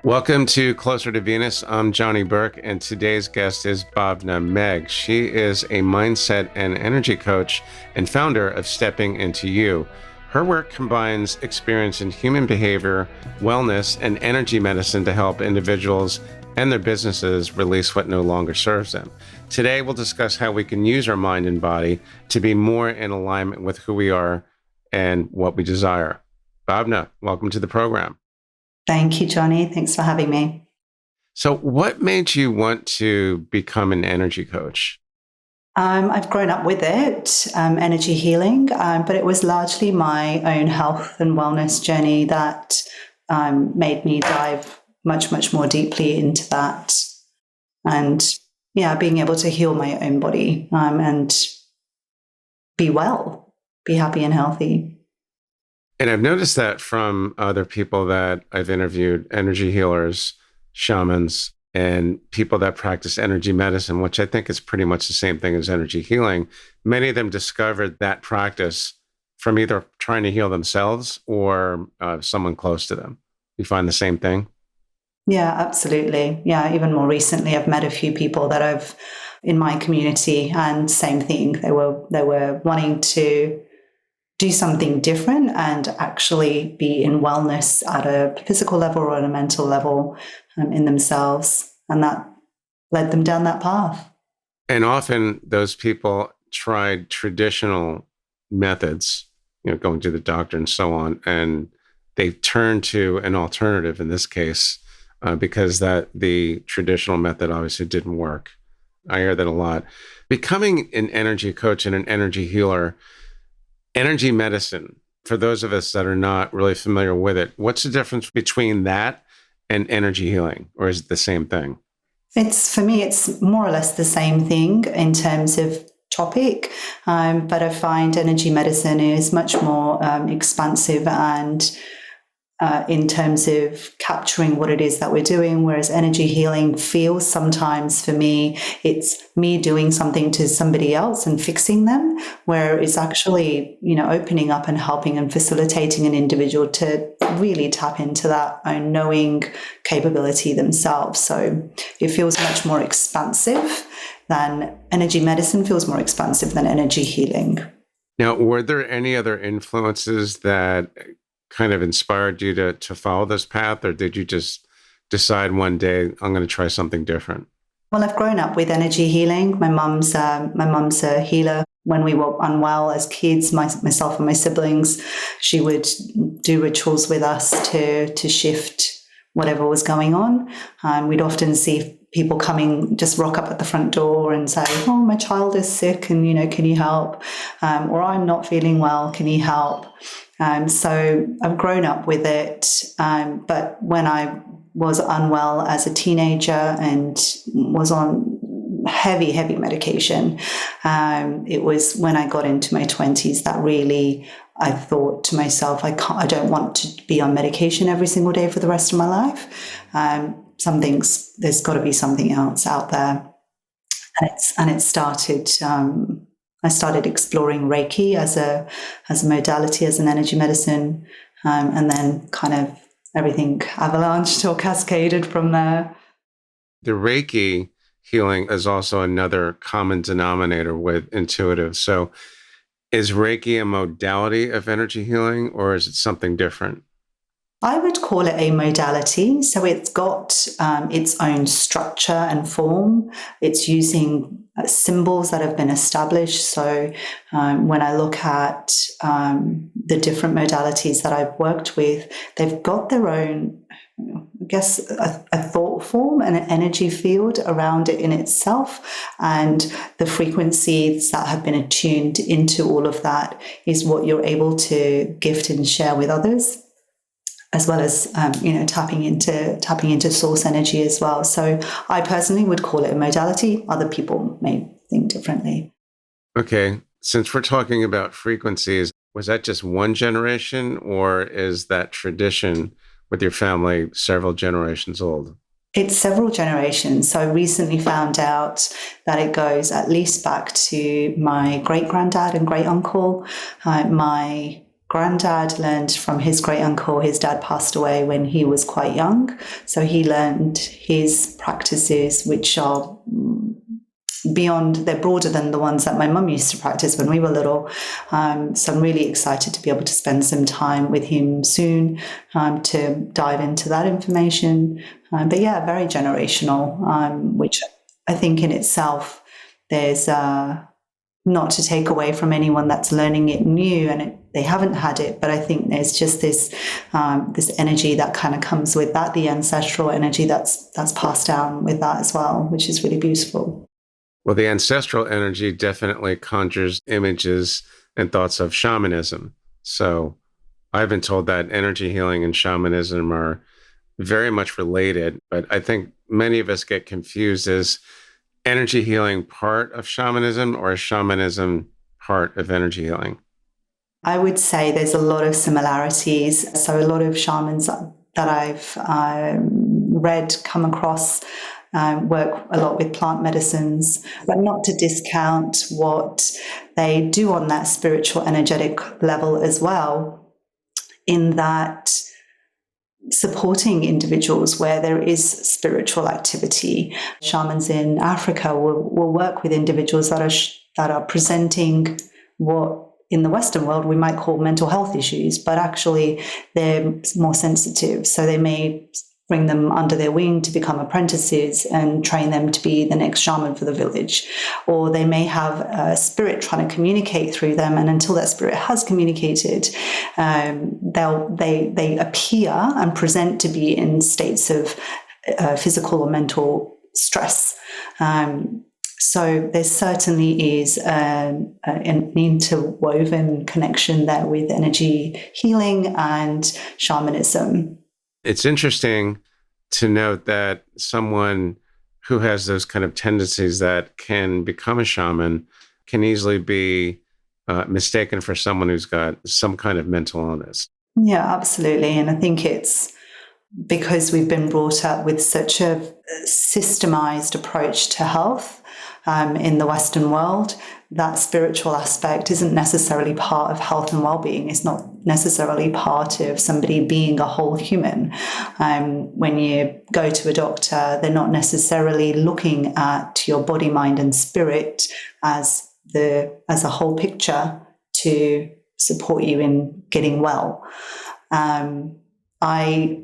Welcome to Closer to Venus. I'm Johnny Burke, and today's guest is Bhavna Megh. She is a mindset and energy coach and founder of Stepping Into You. Her work combines experience in human behavior, wellness, and energy medicine to help individuals and their businesses release what no longer serves them. Today, we'll discuss how we can use our mind and body to be more in alignment with who we are and what we desire. Bhavna, welcome to the program. Thank you, Johnny. Thanks for having me. So what made you want to become an energy coach? I've grown up with it, energy healing, but it was largely my own health and wellness journey that made me dive much, much more deeply into that. And being able to heal my own body and be well, be happy and healthy. And I've noticed that from other people that I've interviewed, energy healers, shamans, and people that practice energy medicine, which I think is pretty much the same thing as energy healing. Many of them discovered that practice from either trying to heal themselves or someone close to them. You find the same thing? Yeah, absolutely. Yeah, even more recently, I've met a few people that I've in my community, and same thing. They were wanting to do something different and actually be in wellness at a physical level or at a mental level in themselves. And that led them down that path. And often those people tried traditional methods, going to the doctor and so on, and they turned to an alternative in this case because the traditional method obviously didn't work. I hear that a lot. Becoming an energy coach and an energy healer, energy medicine, for those of us that are not really familiar with it, what's the difference between that and energy healing, or is it the same thing? For me, it's more or less the same thing in terms of topic, but I find energy medicine is much more expansive and in terms of capturing what it is that we're doing, whereas energy healing feels sometimes for me, it's me doing something to somebody else and fixing them, where it's actually, opening up and helping and facilitating an individual to really tap into that own knowing capability themselves. So it feels much more expansive than energy medicine feels more expansive than energy healing. Now, were there any other influences that kind of inspired you to follow this path, or did you just decide one day, I'm going to try something different? Well, I've grown up with energy healing. My mum's a healer. When we were unwell as kids, myself and my siblings, she would do rituals with us to shift whatever was going on. We'd often see people coming, just rock up at the front door and say, "Oh, my child is sick, and can you help?" Or "I'm not feeling well, can you help?" So I've grown up with it. But when I was unwell as a teenager and was on heavy medication, it was when I got into my 20s that really I thought to myself, I don't want to be on medication every single day for the rest of my life. There's got to be something else out there. And it started. I started exploring Reiki as a modality, as an energy medicine, and then kind of everything avalanched or cascaded from there. The Reiki healing is also another common denominator with intuitive. So is Reiki a modality of energy healing, or is it something different? I would call it a modality. So it's got its own structure and form. It's using symbols that have been established. So when I look at the different modalities that I've worked with, they've got their own, I guess, a thought form and an energy field around it in itself. And the frequencies that have been attuned into all of that is what you're able to gift and share with others, as well as tapping into source energy as well. So I personally would call it a modality. Other people may think differently. Okay, since we're talking about frequencies, was that just one generation, or is that tradition with your family several generations old? It's several generations. So I recently found out that it goes at least back to my great-granddad and great-uncle. My granddad learned from his great uncle. His dad passed away when he was quite young. So he learned his practices, which are beyond, they're broader than the ones that my mum used to practice when we were little. So I'm really excited to be able to spend some time with him soon to dive into that information. But yeah, very generational, which I think in itself, there's not to take away from anyone that's learning it new and they haven't had it, but I think there's just this energy that kind of comes with that, the ancestral energy that's passed down with that as well, which is really beautiful. Well, the ancestral energy definitely conjures images and thoughts of shamanism. So I've been told that energy healing and shamanism are very much related, but I think many of us get confused. Is energy healing part of shamanism or is shamanism part of energy healing? I would say there's a lot of similarities. So a lot of shamans that I've read, come across, work a lot with plant medicines, but not to discount what they do on that spiritual, energetic level as well, in that supporting individuals where there is spiritual activity. Shamans in Africa will work with individuals that are presenting what in the Western world we might call mental health issues, but actually they're more sensitive. So they may bring them under their wing to become apprentices and train them to be the next shaman for the village. Or they may have a spirit trying to communicate through them, and until that spirit has communicated, they appear and present to be in states of physical or mental stress. So there certainly is an interwoven connection there with energy healing and shamanism. It's interesting to note that someone who has those kind of tendencies that can become a shaman can easily be mistaken for someone who's got some kind of mental illness. Yeah, absolutely. And I think it's because we've been brought up with such a systemized approach to health in the Western world, that spiritual aspect isn't necessarily part of health and well-being. It's not necessarily part of somebody being a whole human. When you go to a doctor, they're not necessarily looking at your body, mind, and spirit as a whole picture to support you in getting well. I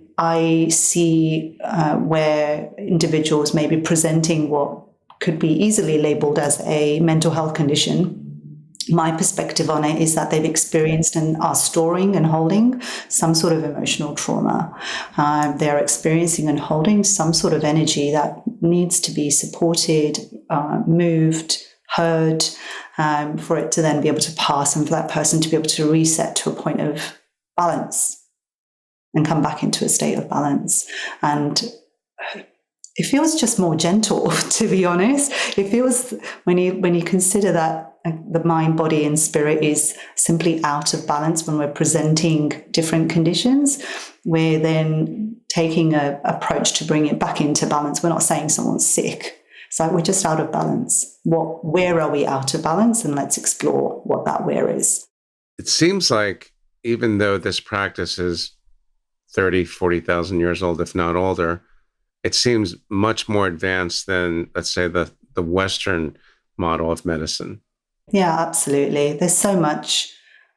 see where individuals may be presenting what could be easily labeled as a mental health condition. My perspective on it is that they've experienced and are storing and holding some sort of emotional trauma. They're experiencing and holding some sort of energy that needs to be supported, moved, heard, for it to then be able to pass and for that person to be able to reset to a point of balance and come back into a state of balance. And it feels just more gentle, to be honest. It feels, when you consider that the mind, body, and spirit is simply out of balance when we're presenting different conditions, we're then taking an approach to bring it back into balance. We're not saying someone's sick. It's like we're just out of balance. Where are we out of balance? And let's explore what that where is. It seems like even though this practice is 30, 40,000 years old, if not older, it seems much more advanced than, let's say, the Western model of medicine. Yeah, absolutely. There's so much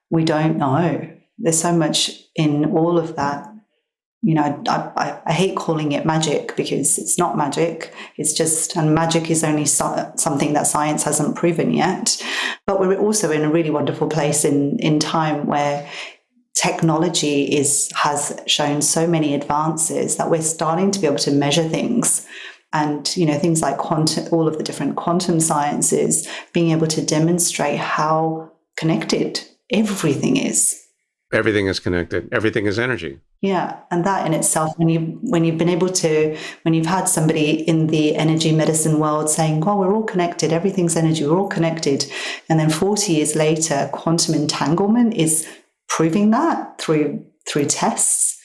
we don't know. There's so much in all of that. You know, I hate calling it magic because it's not magic. It's just, and magic is only something that science hasn't proven yet. But we're also in a really wonderful place in time where technology has shown so many advances that we're starting to be able to measure things. And, you know, things like quantum, all of the different quantum sciences, being able to demonstrate how connected everything is. Everything is connected. Everything is energy. Yeah. And that in itself, when you've been able to, when you've had somebody in the energy medicine world saying, well, we're all connected, everything's energy, we're all connected. And then 40 years later, quantum entanglement is proving that through tests.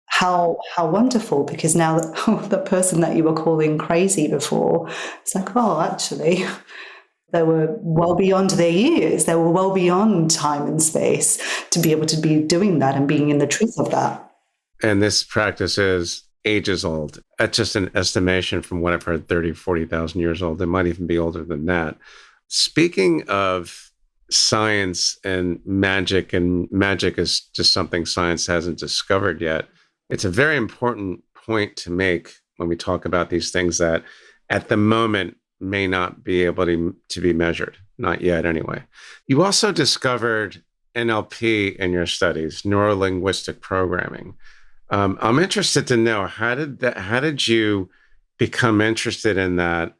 How wonderful, because now the person that you were calling crazy before, it's like, oh, actually, were well beyond their years. They were well beyond time and space to be able to be doing that and being in the truth of that. And this practice is ages old. That's just an estimation from what I've heard, 30, 40,000 years old. It might even be older than that. Speaking of science and magic is just something science hasn't discovered yet. It's a very important point to make when we talk about these things that at the moment may not be able to be measured, not yet anyway. You also discovered NLP in your studies, Neurolinguistic programming. I'm interested to know, how did you become interested in that,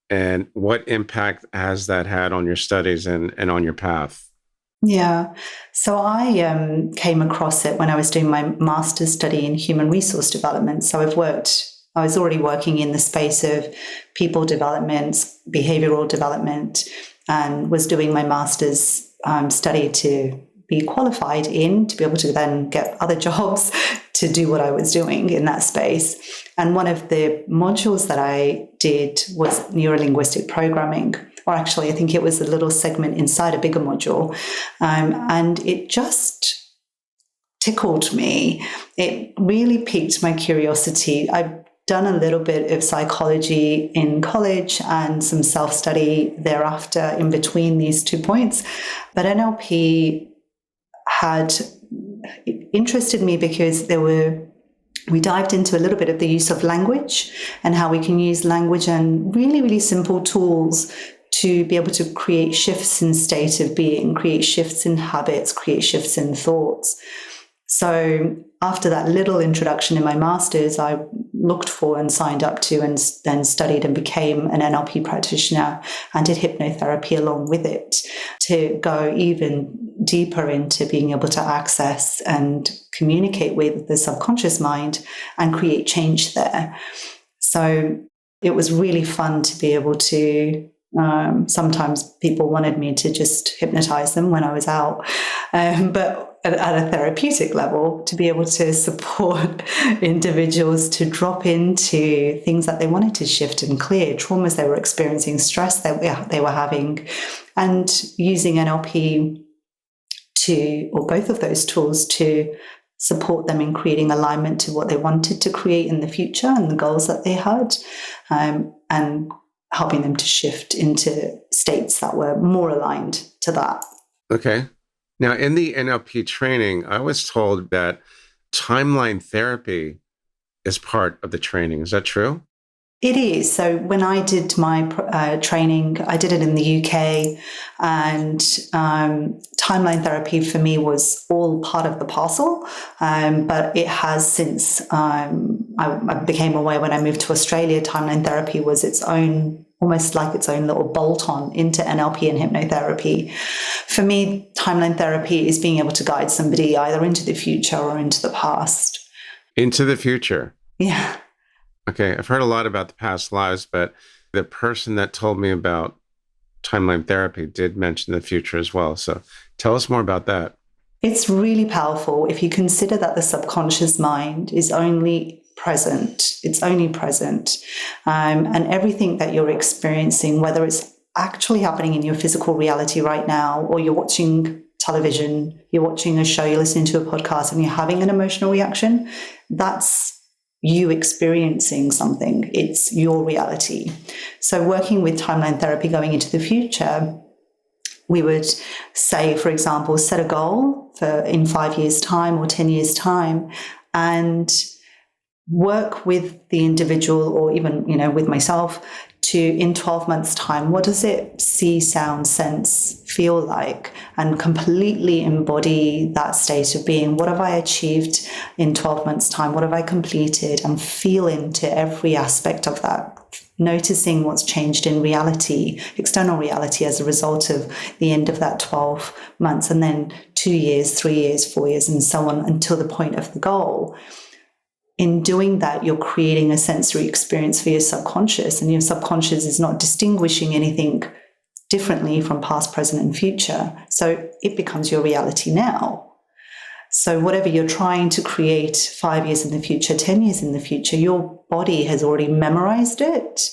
and what impact has that had on your studies and on your path? Yeah. So I came across it when I was doing my master's study in human resource development. So I was already working in the space of people development, behavioral development, and was doing my master's study to be qualified to be able to then get other jobs to do what I was doing in that space. And one of the modules that I did was neurolinguistic programming, or actually I think it was a little segment inside a bigger module. And it just tickled me. It really piqued my curiosity. I've done a little bit of psychology in college and some self-study thereafter in between these 2 points. But NLP it interested me because we dived into a little bit of the use of language and how we can use language and really, really simple tools to be able to create shifts in state of being, create shifts in habits, create shifts in thoughts. So after that little introduction in my master's, I looked for and signed up to and then studied and became an NLP practitioner and did hypnotherapy along with it to go even deeper into being able to access and communicate with the subconscious mind and create change there. So it was really fun to be able to sometimes people wanted me to just hypnotize them when I was out, but at a therapeutic level, to be able to support individuals to drop into things that they wanted to shift and clear, traumas they were experiencing, stress that they were having, and using NLP or both of those tools to support them in creating alignment to what they wanted to create in the future and the goals that they had, and helping them to shift into states that were more aligned to that. Okay. Now, in the NLP training, I was told that timeline therapy is part of the training. Is that true? It is. So when I did my training, I did it in the UK, and timeline therapy for me was all part of the parcel. But it has since I became aware when I moved to Australia, timeline therapy was its own, almost like its own little bolt-on into NLP and hypnotherapy. For me, timeline therapy is being able to guide somebody either into the future or into the past. Into the future. Yeah. Okay. I've heard a lot about the past lives, but the person that told me about timeline therapy did mention the future as well. So tell us more about that. It's really powerful if you consider that the subconscious mind is only present. It's only present. And everything that you're experiencing, whether it's actually happening in your physical reality right now, or you're watching television, you're watching a show, you're listening to a podcast, and you're having an emotional reaction, that's you experiencing something. It's your reality. So working with timeline therapy going into the future, we would say, for example, set a goal for in 5 years' time or 10 years' time, and work with the individual, or even, with myself, to in 12 months' time, what does it see, sound, sense, feel like, and completely embody that state of being. What have I achieved in 12 months' time? What have I completed? And feel into every aspect of that, noticing what's changed in reality, external reality, as a result of the end of that 12 months, and then 2 years, 3 years, 4 years, and so on until the point of the goal. In doing that, you're creating a sensory experience for your subconscious, and your subconscious is not distinguishing anything differently from past, present, and future. So it becomes your reality now. So whatever you're trying to create 5 years in the future, 10 years in the future, your body has already memorized it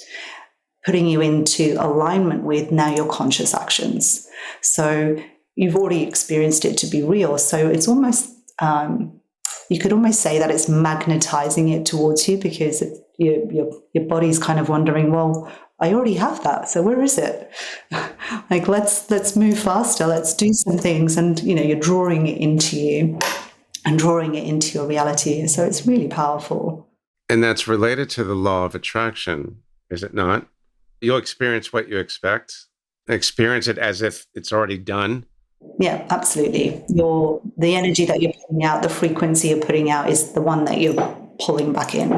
putting you into alignment with now your conscious actions. So you've already experienced it to be real. So it's almost, you could almost say that it's magnetizing it towards you, because your body's kind of wondering, well, I already have that, so where is it? Like, let's move faster, let's do some things. And you're drawing it into you and drawing it into your reality. So it's really powerful. And that's related to the law of attraction, is it not? You'll experience what you experience it as if it's already done. Yeah, absolutely. The energy that you're putting out, the frequency you're putting out, is the one that you're pulling back in.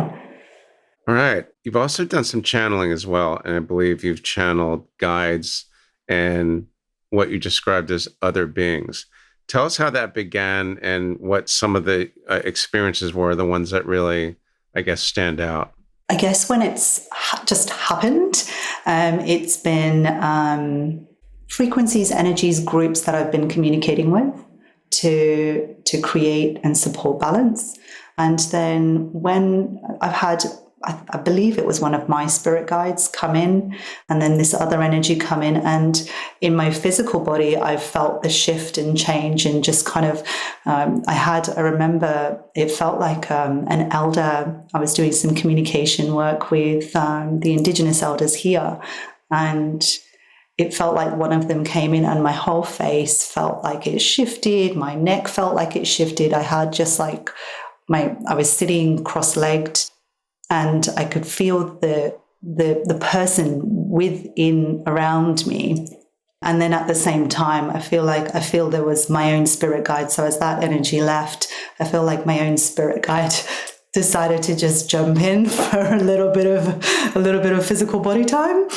All right. You've also done some channeling as well. And I believe you've channeled guides and what you described as other beings. Tell us how that began and what some of the experiences were, the ones that really, I guess, stand out. I guess when it's just happened, it's been frequencies, energies, groups that I've been communicating with to create and support balance. And then when I've had, I believe it was one of my spirit guides come in, and then this other energy come in, and in my physical body, I felt the shift and change, and just kind of, I remember it felt like an elder. I was doing some communication work with the Indigenous elders here, and it felt like one of them came in, and my whole face felt like it shifted. My neck felt like it shifted. I had just like I was sitting cross-legged, and I could feel the person within around me. And then at the same time, I feel there was my own spirit guide. So as that energy left, I feel like my own spirit guide decided to just jump in for a little bit of physical body time.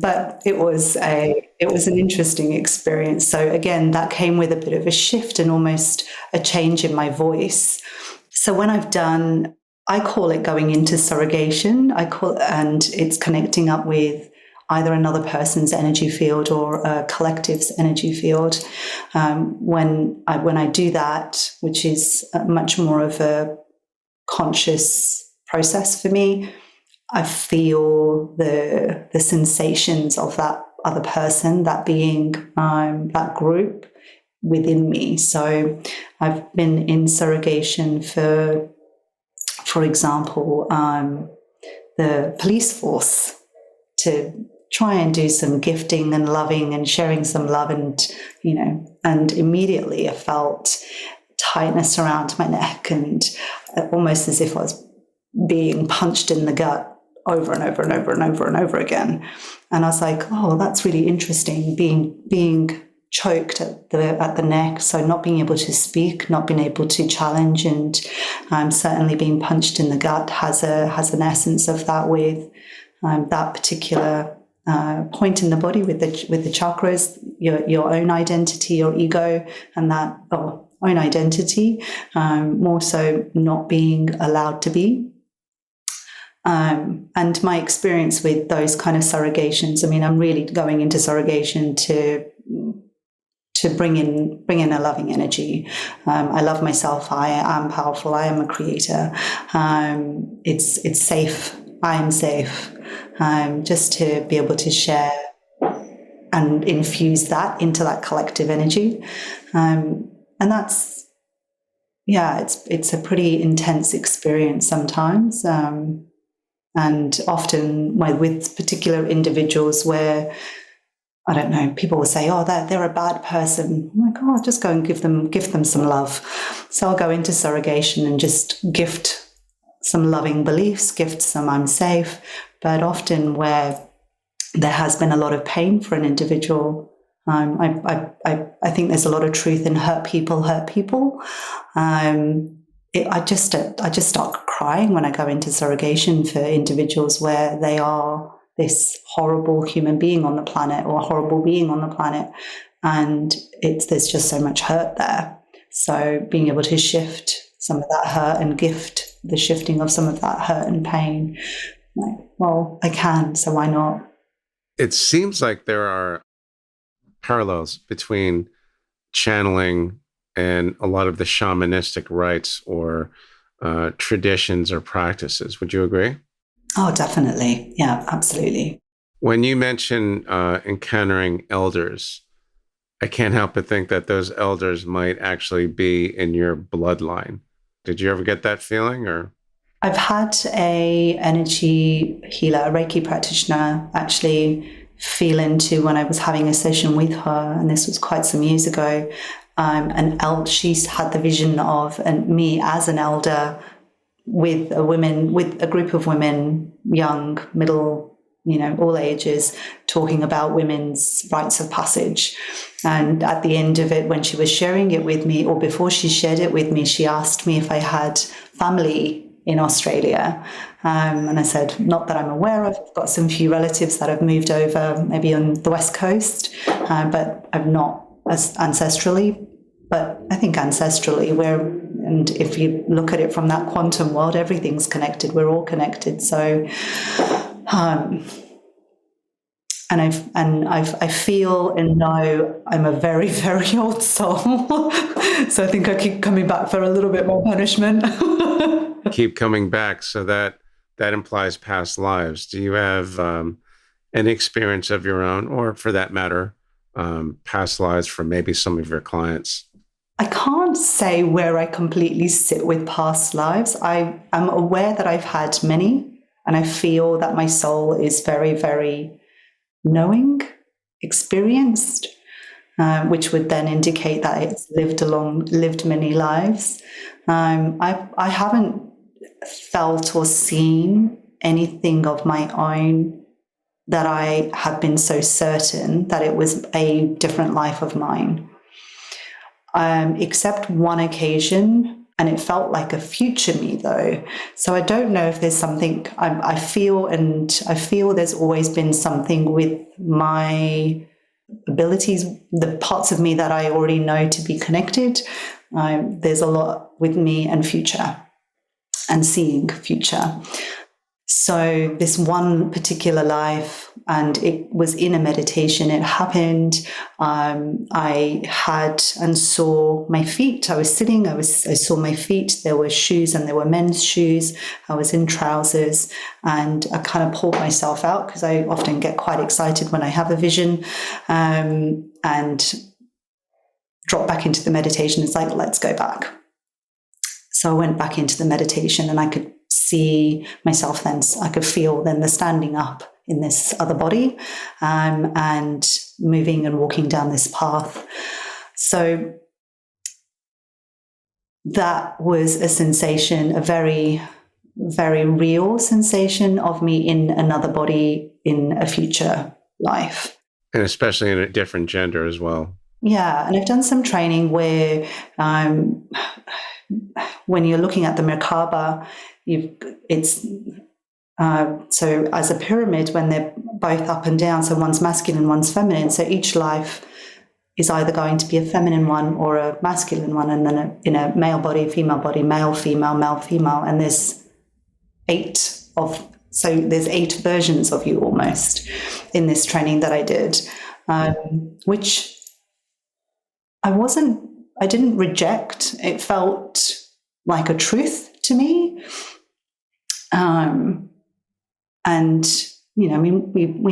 But it was an interesting experience. So again, that came with a bit of a shift and almost a change in my voice. So when I call it going into surrogation. And it's connecting up with either another person's energy field or a collective's energy field. When I do that, which is much more of a conscious process for me, I feel the sensations of that other person, that being, that group within me. So I've been in surrogation for example, the police force, to try and do some gifting and loving and sharing some love, and immediately I felt tightness around my neck, and almost as if I was being punched in the gut over and over and over and over and over again. And I was like, oh, that's really interesting, being choked at the neck, so not being able to speak, not being able to challenge, and certainly being punched in the gut has an essence of that, with that particular point in the body with the chakras, your own identity, your ego, and that own identity, more so not being allowed to be. And my experience with those kind of surrogations, I mean, I'm really going into surrogation to bring in a loving energy. I love myself. I am powerful. I am a creator. It's safe. I am safe. Just to be able to share and infuse that into that collective energy. And that's, it's a pretty intense experience sometimes. And often with particular individuals where, I don't know, people will say, oh, they're a bad person. I'm like, oh, I'll just go and give them some love. So I'll go into surrogation and just gift some loving beliefs, gift some I'm safe. But often where there has been a lot of pain for an individual, I think there's a lot of truth in hurt people. I just start crying when I go into surrogation for individuals where they are this horrible human being on the planet, or a horrible being on the planet, and there's just so much hurt there. So being able to shift some of that hurt and gift the shifting of some of that hurt and pain, like, well, I can, so why not? It seems like there are parallels between channeling and a lot of the shamanistic rites or traditions or practices. Would you agree? Oh, definitely. Yeah, absolutely. When you mention encountering elders, I can't help but think that those elders might actually be in your bloodline. Did you ever get that feeling, or? I've had a energy healer, a Reiki practitioner, actually feel into when I was having a session with her, and this was quite some years ago. She's had the vision of me as an elder with a group of women, young, middle, all ages, talking about women's rites of passage. And at the end of it, when she was sharing it with me, or before she shared it with me, she asked me if I had family in Australia. And I said, not that I'm aware of. I've got some few relatives that have moved over, maybe on the West Coast, but I'm not as ancestrally. But I think ancestrally, and if you look at it from that quantum world, everything's connected. We're all connected. So, I feel and know I'm a very, very old soul. So I think I keep coming back for a little bit more punishment. Keep coming back. So that implies past lives. Do you have an experience of your own, or for that matter, past lives from maybe some of your clients? I can't say where I completely sit with past lives. I am aware that I've had many, and I feel that my soul is very, very knowing, experienced, which would then indicate that it's lived many lives. I haven't felt or seen anything of my own that I have been so certain that it was a different life of mine. Except one occasion, and it felt like a future me though. So I don't know if there's something I feel there's always been something with my abilities, the parts of me that I already know to be connected. There's a lot with me and future and seeing future. So this one particular life, and it was in a meditation, it happened. I had and saw my feet. I was sitting, I saw my feet. There were shoes, and there were men's shoes. I was in trousers, and I kind of pulled myself out because I often get quite excited when I have a vision, and dropped back into the meditation. It's like, let's go back. So I went back into the meditation, and I could see myself then. I could feel then the standing up in this other body, and moving and walking down this path. So that was a sensation, a very, very real sensation of me in another body in a future life. And especially in a different gender as well. Yeah, and I've done some training where when you're looking at the Merkaba, so as a pyramid, when they're both up and down, so one's masculine, one's feminine. So each life is either going to be a feminine one or a masculine one, and then in a male body, female body, male, female, and there's 8 versions of you almost in this training that I did, which I didn't reject. It felt like a truth to me. And we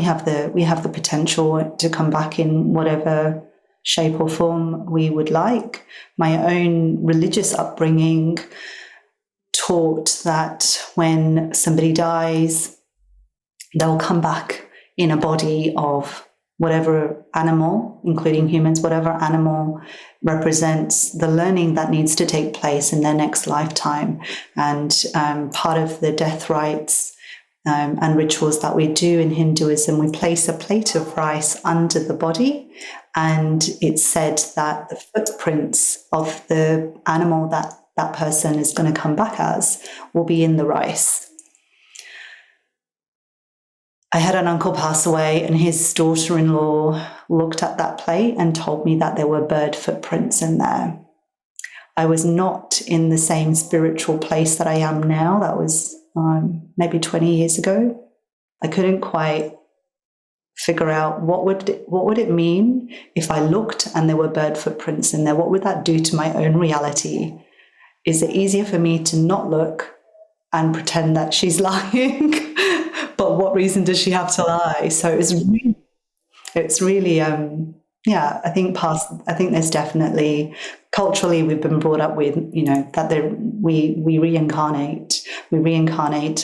have the potential to come back in whatever shape or form we would like. My own religious upbringing taught that when somebody dies, they'll come back in a body of whatever animal, including humans, whatever animal represents the learning that needs to take place in their next lifetime. And part of the death rites and rituals that we do in Hinduism, we place a plate of rice under the body, and it's said that the footprints of the animal that that person is going to come back as will be in the rice. I had an uncle pass away, and his daughter-in-law looked at that plate and told me that there were bird footprints in there. I was not in the same spiritual place that I am now. That was maybe 20 years ago. I couldn't quite figure out what would it mean if I looked and there were bird footprints in there. What would that do to my own reality? Is it easier for me to not look and pretend that she's lying? but what reason does she have to lie? So it's really, I think there's definitely, culturally, we've been brought up with, that we reincarnate,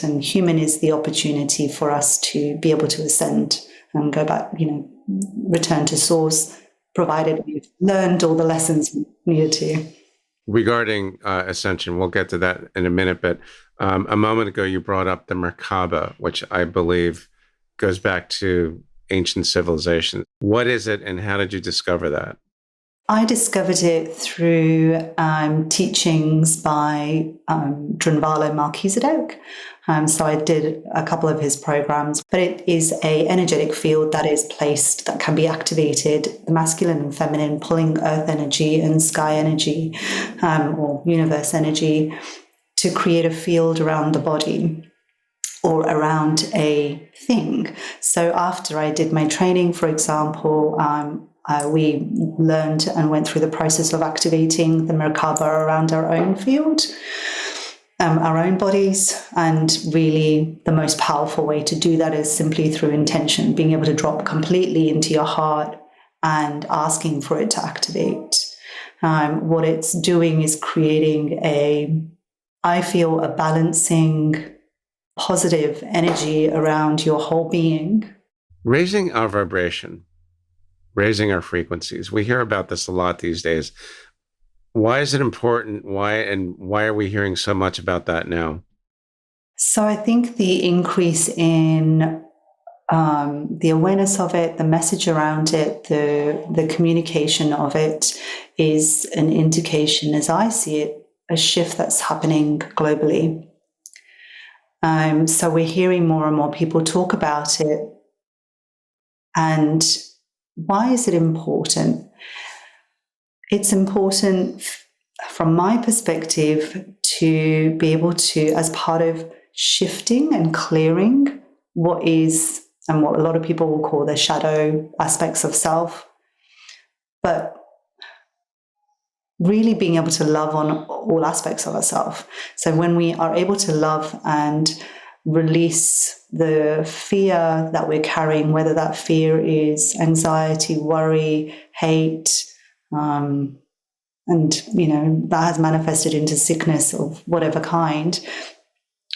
and human is the opportunity for us to be able to ascend and go back, return to source, provided we've learned all the lessons we needed to. Regarding ascension, we'll get to that in a minute, but a moment ago you brought up the Merkaba, which I believe goes back to ancient civilization. What is it, and how did you discover that? I discovered it through teachings by Drunvalo Melchizedek. So I did a couple of his programs, but it is an energetic field that is placed, that can be activated, the masculine and feminine, pulling earth energy and sky energy, or universe energy, to create a field around the body or around a thing. So after I did my training, for example, we learned and went through the process of activating the Merkaba around our own field, our own bodies. And really the most powerful way to do that is simply through intention, being able to drop completely into your heart and asking for it to activate. What it's doing is creating a balancing, positive energy around your whole being. Raising our vibration, raising our frequencies. We hear about this a lot these days. Why is it important? Why are we hearing so much about that now? So I think the increase in the awareness of it, the message around it, the communication of it is an indication, as I see it, a shift that's happening globally. So we're hearing more and more people talk about it. And why is it important? It's important from my perspective to be able to, as part of shifting and clearing what is, and what a lot of people will call the shadow aspects of self, but really being able to love on all aspects of ourselves. So when we are able to love and release the fear that we're carrying, whether that fear is anxiety, worry, hate, and that has manifested into sickness of whatever kind,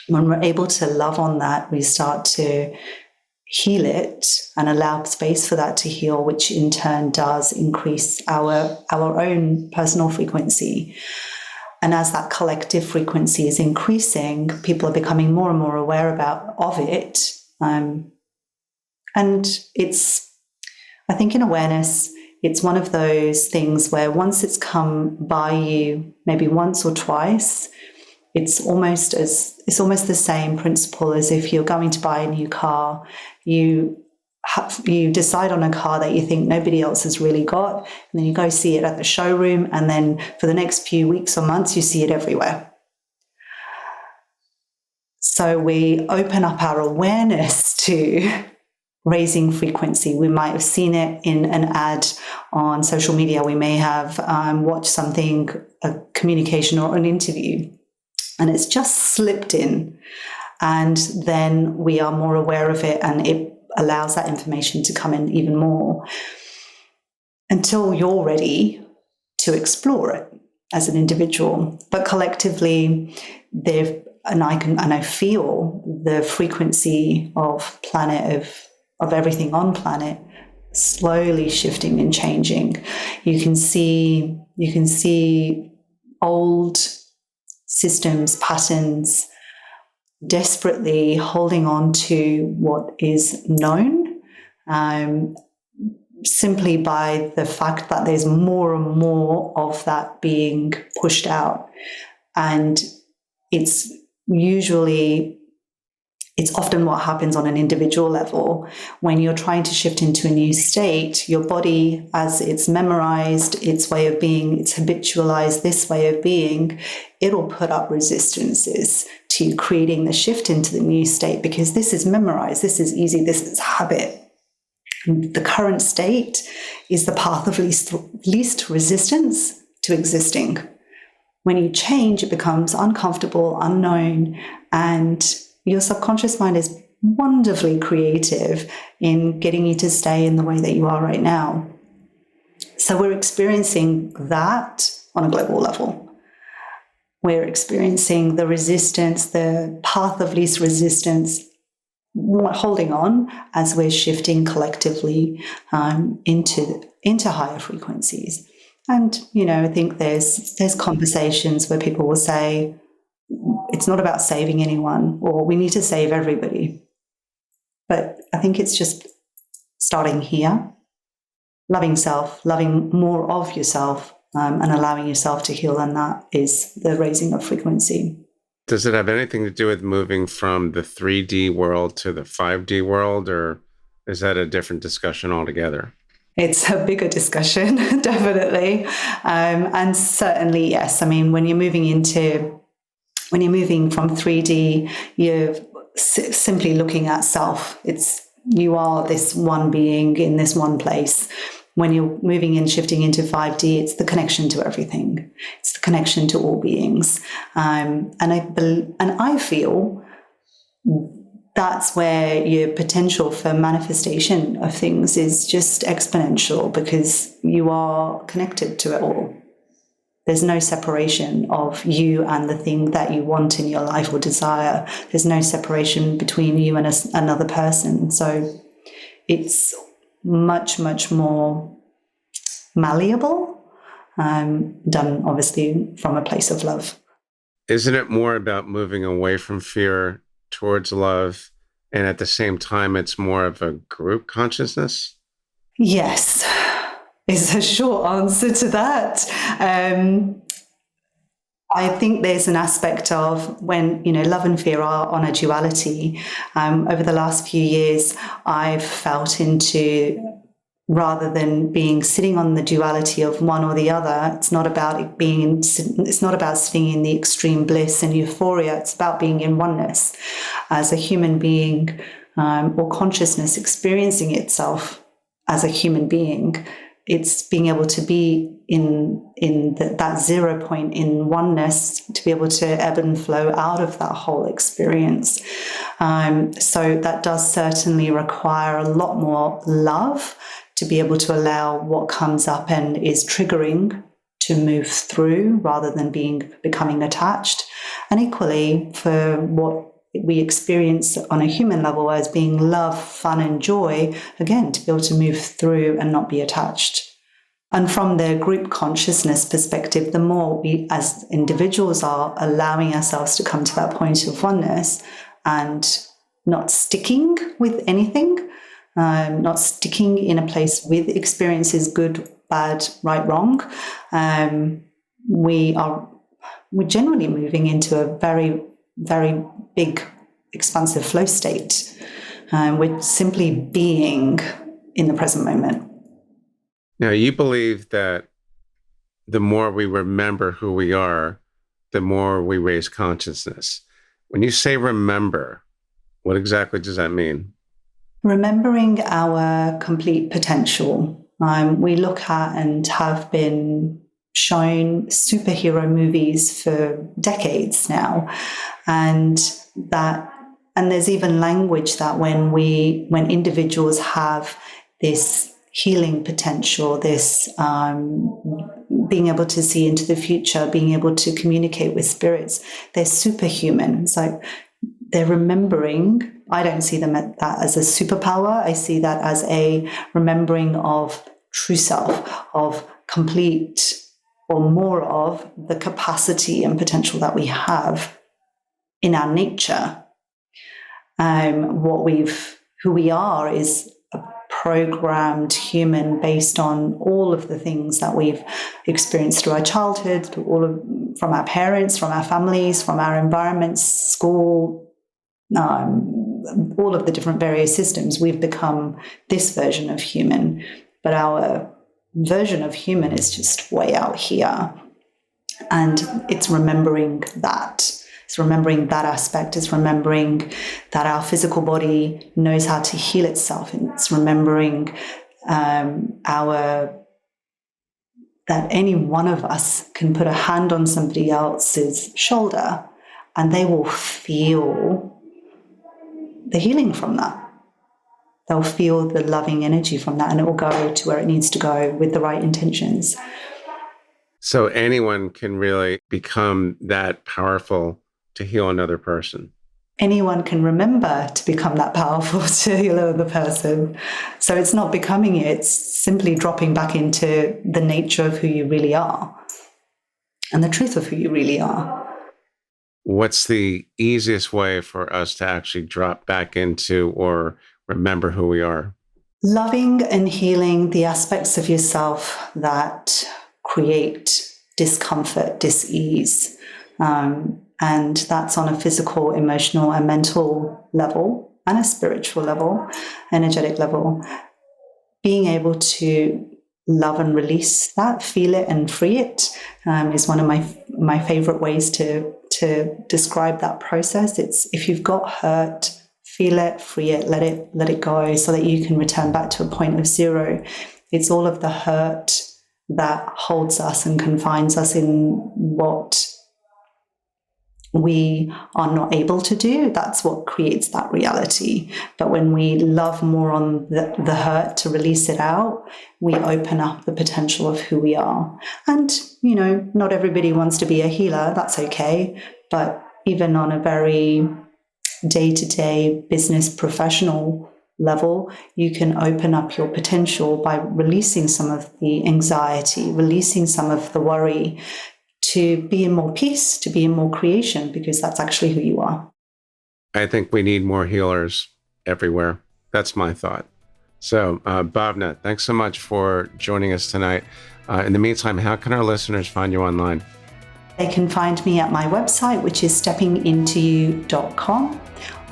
when we're able to love on that, we start to heal it and allow space for that to heal, which in turn does increase our own personal frequency. And as that collective frequency is increasing, people are becoming more and more aware of it. And it's, I think in awareness, it's one of those things where once it's come by you, maybe once or twice, it's almost the same principle as if you're going to buy a new car. You decide on a car that you think nobody else has really got, and then you go see it at the showroom, and then for the next few weeks or months, you see it everywhere. So we open up our awareness to raising frequency. We might have seen it in an ad on social media. We may have watched something, a communication or an interview, and it's just slipped in. And then we are more aware of it, and it allows that information to come in even more until you're ready to explore it as an individual. But collectively, I feel the frequency of everything on planet slowly shifting and changing. You can see old systems, patterns, desperately holding on to what is known, simply by the fact that there's more and more of that being pushed out. And it's often what happens on an individual level. When you're trying to shift into a new state, your body, as it's memorized its way of being, it's habitualized this way of being, it'll put up resistances to creating the shift into the new state, because this is memorized, this is easy, this is habit. And the current state is the path of least resistance to existing. When you change, it becomes uncomfortable, unknown, and your subconscious mind is wonderfully creative in getting you to stay in the way that you are right now. So we're experiencing that on a global level. We're experiencing the resistance, the path of least resistance, holding on as we're shifting collectively into higher frequencies. And, I think there's conversations where people will say, it's not about saving anyone, or we need to save everybody. But I think it's just starting here, loving self, loving more of yourself, and allowing yourself to heal. And that is the raising of frequency. Does it have anything to do with moving from the 3D world to the 5D world, or is that a different discussion altogether? It's a bigger discussion, definitely. And certainly, yes. I mean, when you're moving from 3D, you're simply looking at self. You are this one being in this one place. When you're moving and shifting into 5D, it's the connection to everything. It's the connection to all beings. And I feel that's where your potential for manifestation of things is just exponential, because you are connected to it all. There's no separation of you and the thing that you want in your life or desire. There's no separation between you and another person. So it's much, much more malleable, done obviously from a place of love. Isn't it more about moving away from fear towards love, and at the same time it's more of a group consciousness? Yes, is a short answer to that. I think there's an aspect of when, love and fear are on a duality. Over the last few years, I've felt into, rather than sitting on the duality of one or the other, it's not about sitting in the extreme bliss and euphoria. It's about being in oneness as a human being, or consciousness experiencing itself as a human being. It's being able to be in that 0 point in oneness, to be able to ebb and flow out of that whole experience. So that does certainly require a lot more love to be able to allow what comes up and is triggering to move through, rather than becoming attached. And equally, for what we experience on a human level as being love, fun, and joy, again, to be able to move through and not be attached. And from the group consciousness perspective, the more we as individuals are allowing ourselves to come to that point of oneness and not sticking with anything, not sticking in a place with experiences, good, bad, right, wrong, we're generally moving into a very, very big, expansive flow state. We're simply being in the present moment. Now, you believe that the more we remember who we are, the more we raise consciousness. When you say remember, what exactly does that mean? Remembering our complete potential. We look at and have been shown superhero movies for decades now, and there's even language that when individuals have this healing potential, this being able to see into the future, being able to communicate with spirits, they're superhuman. So they're remembering. I don't see that as a superpower. I see that as a remembering of true self, of complete or more of the capacity and potential that we have in our nature. Who we are is a programmed human based on all of the things that we've experienced through our childhood, from our parents, from our families, from our environments, school, all of the different various systems. We've become this version of human, but our version of human is just way out here. And it's remembering that. It's remembering that aspect. It's remembering that our physical body knows how to heal itself. And it's remembering that any one of us can put a hand on somebody else's shoulder and they will feel the healing from that. They'll feel the loving energy from that, and it will go to where it needs to go with the right intentions. So anyone can really become that powerful to heal another person. Anyone can remember to become that powerful to heal another person. So it's not becoming it, it's simply dropping back into the nature of who you really are and the truth of who you really are. What's the easiest way for us to actually drop back into or remember who we are? Loving and healing the aspects of yourself that create discomfort, dis-ease. And that's on a physical, emotional, and mental level, and a spiritual level, energetic level. Being able to love and release that, feel it and free it, is one of my favorite ways to describe that process. It's if you've got hurt, feel it, free it, let it go, so that you can return back to a point of zero. It's all of the hurt that holds us and confines us in what we are not able to do. That's what creates that reality. But when we love more on the hurt to release it out, we open up the potential of who we are. And, not everybody wants to be a healer. That's okay. But even on a very day-to-day business professional level, you can open up your potential by releasing some of the anxiety, releasing some of the worry, to be in more peace, to be in more creation, because that's actually who you are. I think we need more healers everywhere. That's my thought. So, Bhavna, thanks so much for joining us tonight. In the meantime, how can our listeners find you online? They can find me at my website, which is steppingintoyou.com,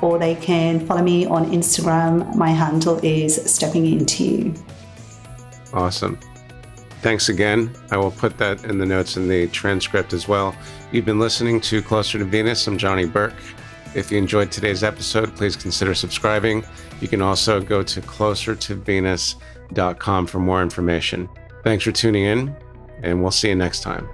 or they can follow me on Instagram. My handle is steppingintoyou. Awesome. Thanks again. I will put that in the notes in the transcript as well. You've been listening to Closer to Venus. I'm Johnny Burke. If you enjoyed today's episode, please consider subscribing. You can also go to closertovenus.com for more information. Thanks for tuning in, and we'll see you next time.